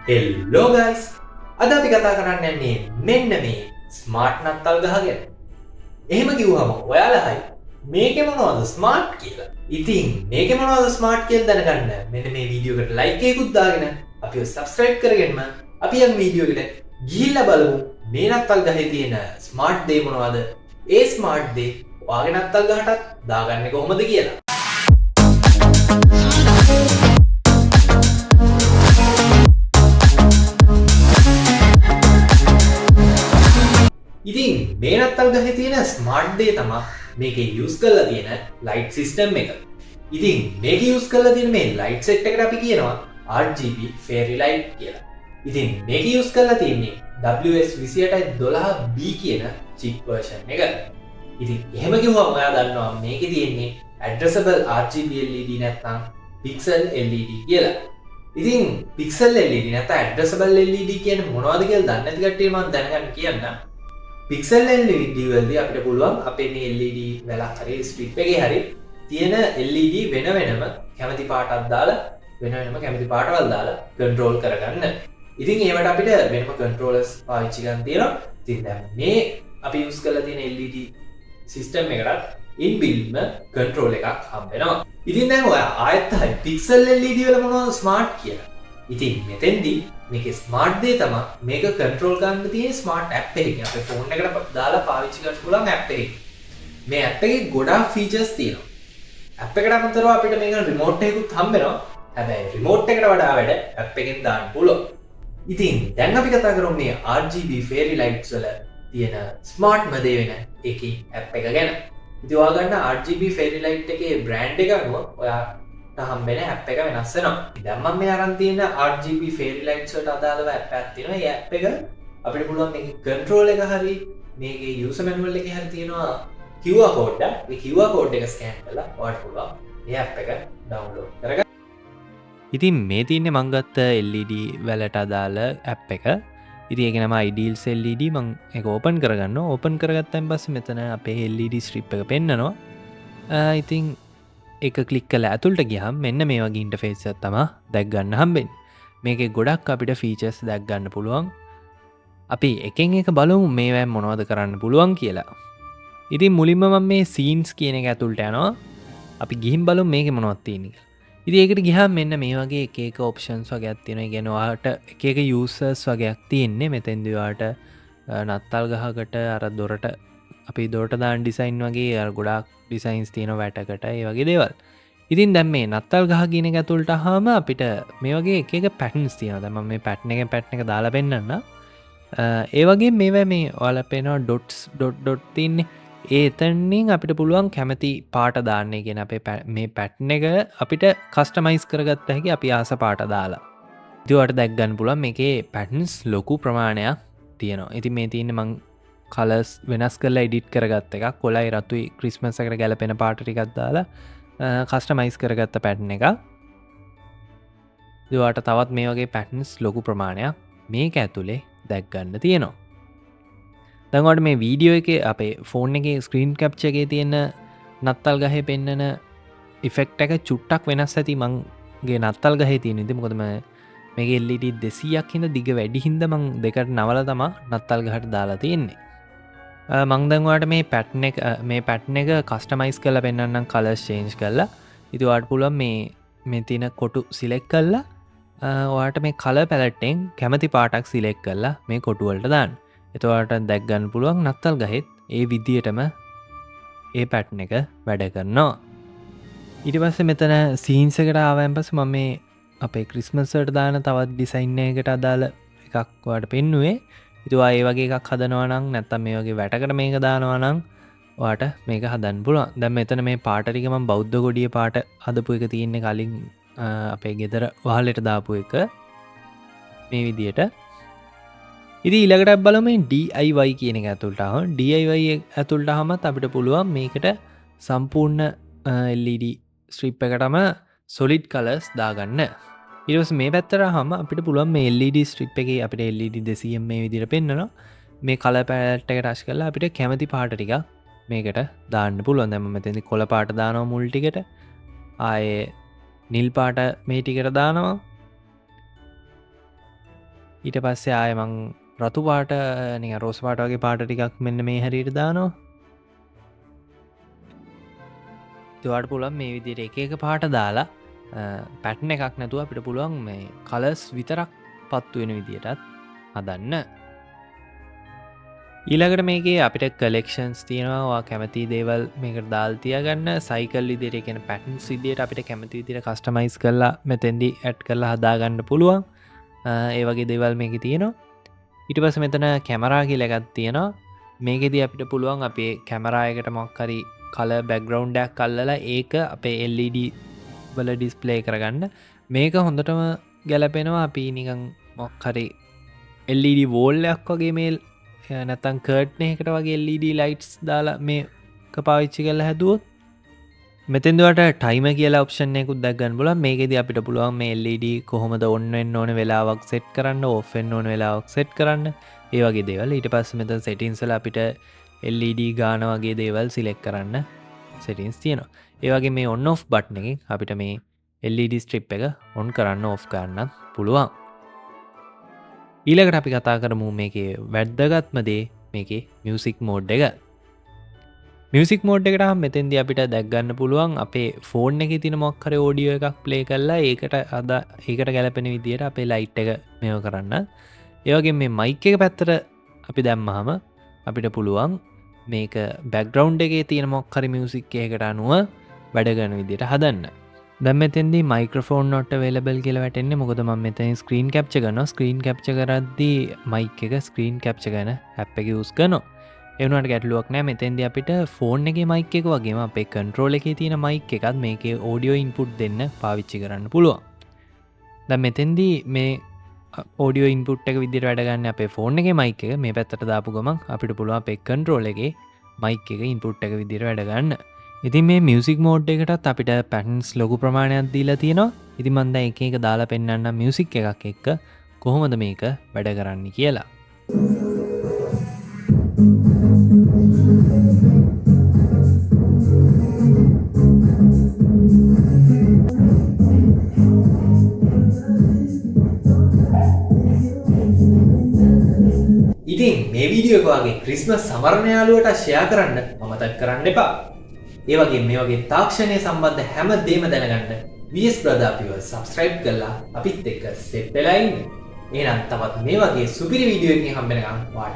හෙල්ලෝ guys අද අපි කතා කරන්න යන්නේ මෙන්න මේ ස්මාර්ට් නත්තල් ගහ ගැන. එහෙම කිව්වම ඔයාලා හරි මේකේ මොනවද ස්මාර්ට් කියලා. ඉතින් මේකේ මොනවද ස්මාර්ට් කියලා දැනගන්න මෙන්න මේ වීඩියෝ එකට ලයික් එකකුත් දාගෙන අපිව සබ්ස්ක්‍රයිබ් කරගෙනම අපි යම් වීඩියෝ එකට ගිහිල්ලා බලමු මේ නත්තල් ගහේ තියෙන ස්මාර්ට් දේ මොනවද? ඒ ස්මාර්ට් දේ ඔයාගේ නත්තල් ගහටත් දාගන්නේ කොහොමද කියලා. ඉතින් මේ නත්තල් ගහේ තියෙන ස්මාර්ට් දේ තමයි මේකේ යූස් කරලා තියෙන ලයිට් සිස්ටම් එක. ඉතින් මේකේ යූස් කරලා තියෙන මේ ලයිට් සෙට් එකට අපි කියනවා RGB fairy light කියලා. ඉතින් මේකේ යූස් කරලා තියෙන්නේ WS2812B කියන chip version එක. ඉතින් එහෙම කිව්වම ඔයා දන්නවා මේකේ තියෙන්නේ addressable RGB LED නැත්නම් pixel LED කියලා. ඉතින් pixel LED නැත්නම් addressable LED කියන්නේ මොනවද කියලා දන්නේ නැති කට්ටිය මම දැනගන්න කියන්නම්. පික්සල් LED වලදී අපිට පුළුවන් අපේ මේ LED වලක් හරි ස්ට්‍රිප් එකේ හරි තියෙන LED වෙන වෙනම කැමති පාටක් දාලා වෙන වෙනම කැමති පාටවල් දාලා කන්ට්‍රෝල් කරගන්න. ඉතින් ඒවට අපිට වෙනම කන්ට්‍රෝලර්ස් පාවිච්චි කරන්න තියෙනවා. ඉතින් දැන් මේ අපි යූස් කරලා තියෙන LED සිස්ටම් එකකට ඉන්බිල්ට්ම කන්ට්‍රෝල් එකක් හම්බ වෙනවා. ඉතින් දැන් ඔයා ආයෙත් හරි පික්සල් LED වල මොනවද ස්මාර්ට් කියලා. ඉතින් මෙතෙන්දී මේක ස්මාර්ට් දේ තමයි මේක කන්ට්‍රෝල් කරන්න තියෙන ස්මාර්ට් ඇප් එකකින් අපේ ෆෝන් එකට දාලා පාවිච්චි කරන්න පුළුවන් ඇප් එකකින්. මේ ඇප් එකේ ගොඩාක් ෆීචර්ස් තියෙනවා. ඇප් එකට අමතරව අපිට මේක රිමෝට් එකකුත් හම්බ වෙනවා. හැබැයි රිමෝට් එකට වඩා වැඩ ඇප් එකෙන් දාන්න පුළුවන්. ඉතින් දැන් අපි කතා කරමු මේ RGB fairy lights වල තියෙන ස්මාර්ට්ම දේ වෙන එකේ ඇප් එක ගැන. ඉතින් ඔයා ගන්න RGB fairy light එකේ බ්‍රෑන්ඩ් එක අනුව ඔයා හම්බෙන ඇප් එක වෙනස් වෙනවා. දැන් මම මේ අරන් තියෙන RGB fairy lights වලට අදාළව ඇප් එකක් තියෙනවා. මේ ඇප් එක අපිට පුළුවන් මේකේ කන්ට්‍රෝල් එක හරි මේකේ user manual එකේ හරි තියෙනවා QR code එක. මේ QR code එක ස්කෑන් කරලා ඔයාලට පුළුවන් මේ ඇප් එක ඩවුන්ලෝඩ් කරගන්න. ඉතින් මේ තියන්නේ මං ගත්ත LED වලට අදාළ ඇප් එක. ඉතින් ඒක නම Ideals LED. මං ඒක ඕපන් කරගන්නවා. ඕපන් කරගත්තන් පස්සේ මෙතන අපේ LED ස්ට්‍රිප් එක පෙන්නනවා. ඉතින් එක කලික් කල ඇතුළට ගියහම් මෙන්න මේ වගේ ඉන්ටර්ෆේස් එකක් තමයි දැක් ගන්න හම්බෙන්නේ. මේකේ ගොඩක් අපිට ෆීචර්ස් දැක් ගන්න පුළුවන්. අපි එකෙන් එක බලමු මේවා මොනවද කරන්න පුළුවන් කියලා. ඉතින් මුලින්ම මම මේ සීන්ස් කියන එක ඇතුළට යනවා. අපි ගිහින් බලමු මේකේ මොනවද තියෙන්නේ කියලා. ඉතින් ඒකට ගියහම මෙන්න මේ වගේ එක එක ඔප්ෂන්ස් වගේක් තියෙනවා. ඒ කියන්නේ ඔයාලට එක එක යූසර්ස් වගේක් තියෙන්නේ. මෙතෙන්දී ඔයාලට නත්තල් ගහකට අර දොරට අපි දොරට දාන ඩිසයින් වගේ ගොඩාක් ඩිසයින්ස් තියෙන වැටකට ඒ වගේ දේවල්. ඉතින් දැන් මේ නත්තල් ගහ කියන එක ඇතුළට ආවම අපිට මේ වගේ එක එක පැටර්න්ස් තියෙනවා. දැන් මම මේ පැටර්න් එකෙන් පැටර්න් එක දාලා පෙන්නන්න. ඒ වගේ මේවා මේ ඔයාලා පේනවා ඩොට් තින්නේ. ඒ එතනින් අපිට පුළුවන් කැමති පාට දාන්න. ඒ කියන්නේ අපේ මේ පැටර්න් එක අපිට කස්ටමයිස් කරගත්ත හැකි අපි ආස පාට දාලා. ඉතින් ඔයාලට දැක් ගන්න පුළුවන් මේකේ පැටර්න්ස් ලොකු ප්‍රමාණයක් තියෙනවා. ඉතින් මේ තියෙන්නේ මං කලස් වෙනස් කරලා එඩිට් කරගත්ත එකක්. කොළයි රතුයි ක්‍රිස්මස් එකට ගැලපෙන පාට ටිකක් දාලා කස්ටමයිස් කරගත්ත පැටර්න් එක. ඒවට තවත් මේ වගේ පැටර්න්ස් ලොකු ප්‍රමාණයක් මේක ඇතුලේ දැක් ගන්න තියෙනවා. දැන් ඔයාලට මේ වීඩියෝ එකේ අපේ ෆෝන් එකේ ස්ක්‍රීන් කැප්චර් එකේ තියෙන නත්තල් ගහේ පෙන්නන ඉෆෙක්ට් එක චුට්ටක් වෙනස් ඇති මගේ නත්තල් ගහේ තියෙන ඉතින් මොකද මේකේ LED 200ක් හින්දා දිග වැඩි හින්දා මං දෙකට නවලා තමයි නත්තල් ගහට දාලා තියෙන්නේ. මං දැන් ඔයාලට මේ පැටර්න් එක කස්ටමයිස් කරලා පෙන්නන්නම් කලර්ස් චේන්ජ් කරලා. ඉතින් ඔයාලට පුළුවන් මේ තියෙන කොටු සිලෙක්ට් කරලා ඔයාලට මේ කලර් පැලට් එකෙන් කැමති පාටක් සිලෙක්ට් කරලා මේ කොටු වලට දාන්න. එතකොට ඔයාලට දැක් ගන්න පුළුවන් නත්තල් ගහෙත් ඒ විදියටම ඒ පැටර්න් එක වැඩ කරනවා. ඊට පස්සේ මෙතන සීන්ස් එකට ආවයින් පස්සේ මම මේ අපේ ක්‍රිස්මස් වලට දාන තවත් ඩිසයින් එකකට අදාළ එකක් ඔයාලට පෙන්නුවේ. ඉතින් ඔයා ඒ වගේ එකක් හදනවා නම් නැත්නම් මේ වගේ වැටකට මේක දානවා නම් ඔයාට මේක හදන්න පුළුවන්. දැන් මෙතන මේ පාට ටික මම බෞද්ධ ගොඩිය පාට හදපු එක තියෙන්නේ කලින් අපේ ගෙදර වහලට දාපු එක මේ විදියට. ඉතින් ඊළඟට බලමු මේ DIY කියන එක ඇතුළට ආවම DIY ඇතුළට ආවමත් අපිට පුළුවන් මේකට සම්පූර්ණ LED ස්ට්‍රිප් එකටම solid colors දාගන්න. ඊට පස්සේ මේ පැත්තට ආවම අපිට පුළුවන් මේ LED ස්ට්‍රිප් එකේ අපිට LED 200 මේ විදිහට පෙන්නනවා. මේ කලර් පැලට් එක ටච් කරලා අපිට කැමති පාට ටික මේකට දාන්න පුළුවන්. දැන් මම මෙතෙන්දි කොළ පාට දානවා මුල් ටිකට. ආයේ නිල් පාට මේ ටිකට දානවා. ඊට පස්සේ ආය මං රතු පාට නික රෝස් පාට වගේ පාට ටිකක් මෙන්න මේ හැරියට දානවා. තුවාට පුළුවන් මේ විදියට එක පාට දාලා පැට්න එකක් නැතුව අපිට පුළුවන් මේ කලස් විතරක් පත්තු වෙන විදියටත් හදන්න. ඊළඟට මේකේ අපිට කලෙක්ෂන්ස් තියෙනවා කැමති දේවල් මේකට දාල්තිය ගන්න සයිකල් විදියට එකන පැටන්ස් විදියට අපිට කැමති විදියට කස්ටමයිස් කරලා මෙතැන්දි ඇඩ් කරලා හදාගන්න පුළුවන්. ඒවගේ දේවල් මේක තියෙනවා. ඊට පස මෙතන කැමරා කියලගත් තියෙනවා. මේකෙදී අපිට පුළුවන් අපේ කැමරායකට මොක්කරි කල බැක්ග්‍රවන්්ඩයක් කල්ලලා ඒක අපේ LED වල ඩිස්පලේ කරගන්න. මේක හොඳටම ගැලපෙනවා අපි නිකං මොක්හරි LED වෝල්ලයක් වගේ මේල් නැතන් කර්ට්නයකට වගේ LED ලයිට්ස් දාලා මේ පාවිච්චි කල හැදුවොත් මෙතෙන්දුවට ටයිම කියලා ඔප්ෂන්යකුත් දක්ගන්න බල මේකෙද අපිට පුළුවන් මේ LED කොහොමද ඔන්නෙන් ඕන වෙලාවක් සෙට් කරන්න ඔෆෙන් ඕන වෙලාවක් සෙට් කරන්න ඒවගේ දේවල් ඊට පස්ස මෙත සෙටින්සල අපිට LED ගාන වගේ දේවල් සිලෙක් කරන්න සෙටින්ස් තියෙනවා. ඒවගේ මේ ඔන්න ඔෆ් බට්න එක අපිට මේ LED ස්ට්‍රිප් එක ඔන් කරන්න ඔෆ් කරන්නත් පුළුවන්. ඊළකට අපි කතා කරමු මේකේ වැද්දගත්මදේ මේකේ මියසික් මෝඩ් එක. මියසික් මෝඩ් එකට මෙතෙන්ද අපිට දැක්ගන්න පුළුවන් අපේ ෆෝන් එක තින මොක්කර ෝඩියෝ එකක් ප්ලේ කරලා ඒකට අද ඒකට ගැලපෙන විදියට අපේ ලයිට් එක මෙෝ කරන්න. ඒවගේ මේ මයික් එක පැත්තර අපි දැම්මහම අපිට පුළුවන් මේක බැක්ග්‍රවන්් එකේ තියෙන මොක්කරි මියසික් එකට අනුව වැඩගන විදියට හදන්න. දැම්මතෙන්දි මයික්‍රෆෝන් නොට වෙලබල් කියල වැටෙන්නේ මොකද ම මෙතැන් ස්ක්‍රීන් කැප්ච ගන ස්ක්‍රීන් කැප්ච කරද්දී මයික් එක ස්ක්‍රීන් කැප්ච ගන හැප් එක යස් කනවා. එවනට ගැටලුවක් නෑ මෙතැන්ද අපිට ෆෝන් එක මයික් එක වගේම අපේ කන්ට්‍රෝල එක තියෙන මයික් එකත් මේක ඕඩියෝ ඉන්පුට් දෙන්න පාවිච්චි කරන්න පුළුවන්. ද මෙතැන්දී මේ ඕඩියෝ ඉන්පුට් එක විදිර වැඩගන්න අපේ ෆෝන් එක මයික් එක මේ පැත්තට දාපු ගමන් අපිට පුළුවන් අපේ කන්ට්‍රෝල එක මයික් එක ඉන්පුට් එක විදිර වැඩගන්න. ඉතින් මේ මියසික් මෝඩ් එකටත් අපිට පැටන්ස් ලොකු ප්‍රමාණයක් දීලා තියෙනවා. ඉති මන්ද එක එක දාලා පෙන්න්න මියසික් එකක් එක්ක කොහොමද මේක වැඩ කරන්න කියලා. ඉතින් මේ වීඩියෝ එක වගේ ක්‍රිස්මස් සමරණ යාළුවට ෂෙයා කරන්න අමතක කරන්න එපා. ඒ වගේ මේ වගේ තාක්ෂණය සම්බන්ධ හැම දේම දැනගන්න VS Brother අපිව subscribe කරලා අපිත් එක්ක සෙට් වෙලා ඉන්න. එහෙනම් තවත් මේ වගේ සුපිරි වීඩියෝ එකකින් හම්බ වෙනකම් වාට